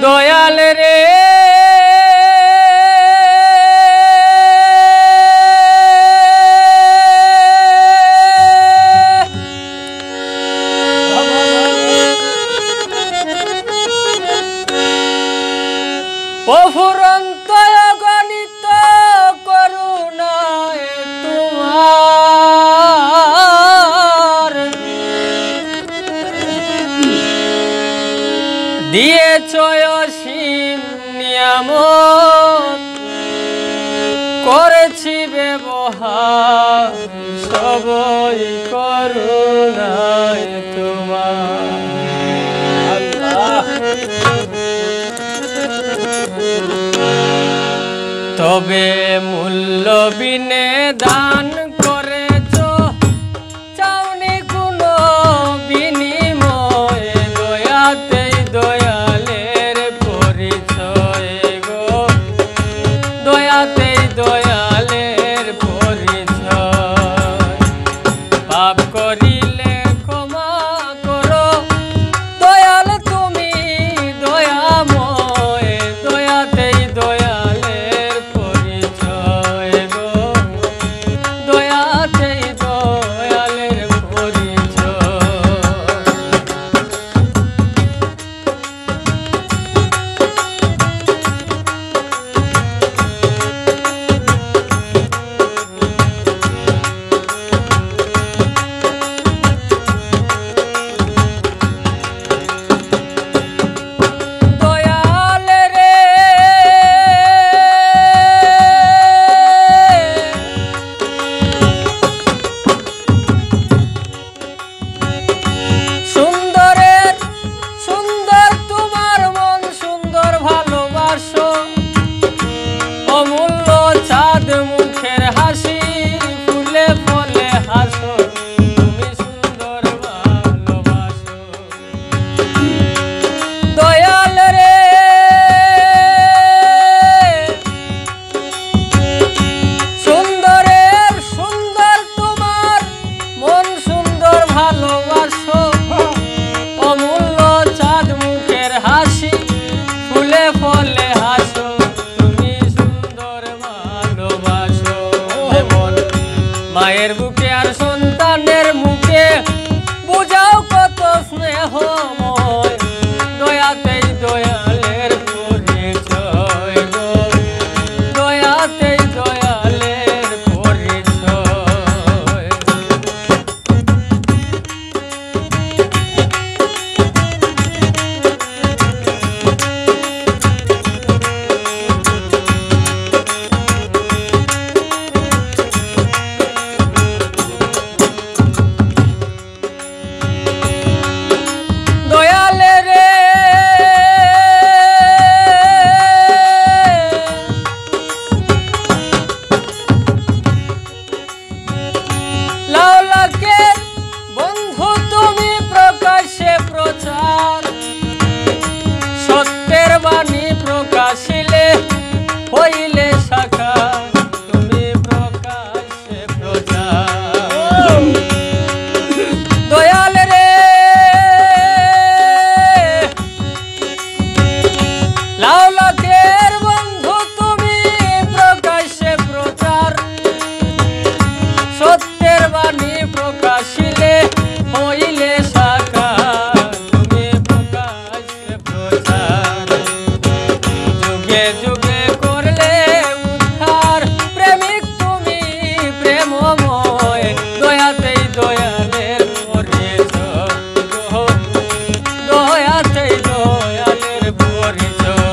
দয়াল রে অফুরন্ত অগণিত করুণায় তোমার দিয়েছ অসীম নিয়ামত করেছি ব্যবহার সবই করুণায় তোমার। তবে মূল্য বিনে দান করেছ চাওনি কোনো বিনিময় দয়াতেই দয়ালের পরিচয় গো দয়াতেই দয়ালের পরিচয়। পাপ করিলে ক্ষমা করো দয়াল তুমি দয়াময় দয়াতেই দয়ালের পরিচয় গো দয়াতেই দয়ালের পরিচয়। অমূল্য চাঁদ মুখের হাসি ফুলে ফলে হাসো তুমি সুন্দর ভালোবাসো দয়াল রে সুন্দরের সুন্দর তোমার মন সুন্দর ভালোবাসো অমূল্য চাঁদ মুখের হাসি ফুলে ফলে হাসো মায়ের বুকে আর সন্তানের মুখে বুঝাও কত স্নেহময় দয়াতেই দয়ালের পরিচয় গো দয়াতেই দয়ালের পরিচয়। বন্ধু তুমি প্রকাশ্যে প্রচার সত্যের বাণী প্রকাশিলে হইলে শাখা তুমি প্রকাশ্যে প্রচার দয়াল রে লাউলাকের বন্ধু তুমি প্রকাশ্যে প্রচার সত্যের বাণী প্রকাশিলে হইলে শাখা তুমি প্রকাশ্যে প্রচার যুগে যুগে করলে উদ্ধার প্রেমিক তুমি প্রেমময় দয়াতেই দয়ালের পরিচয় দয়াতেই দয়ালের পরিচয়।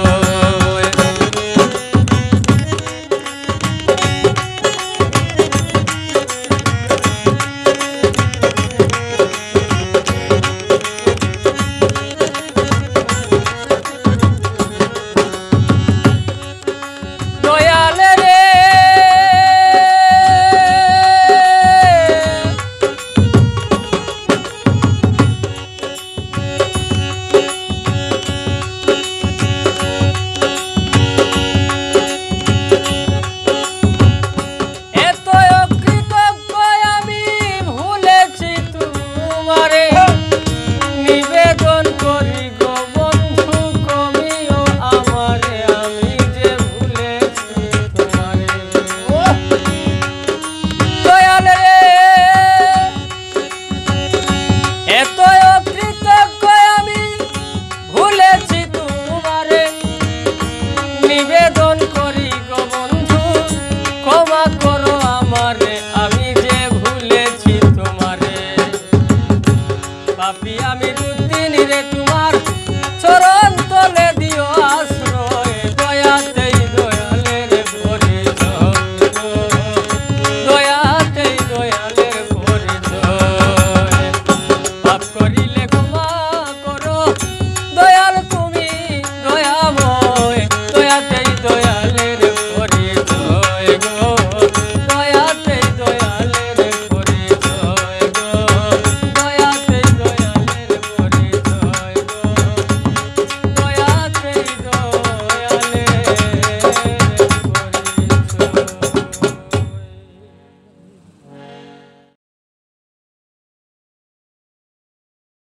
নিবেদন করি গো বন্ধু কমিও এত অকৃতজ্ঞ আমি ভুলেছি তোমারে, নিবেদন করি গো বন্ধু ক্ষমা করো আমারে, আমি যে ভুলেছি তোমারে। পাপী আমি দুদিন রে তোমার চরণ তলে দিও আস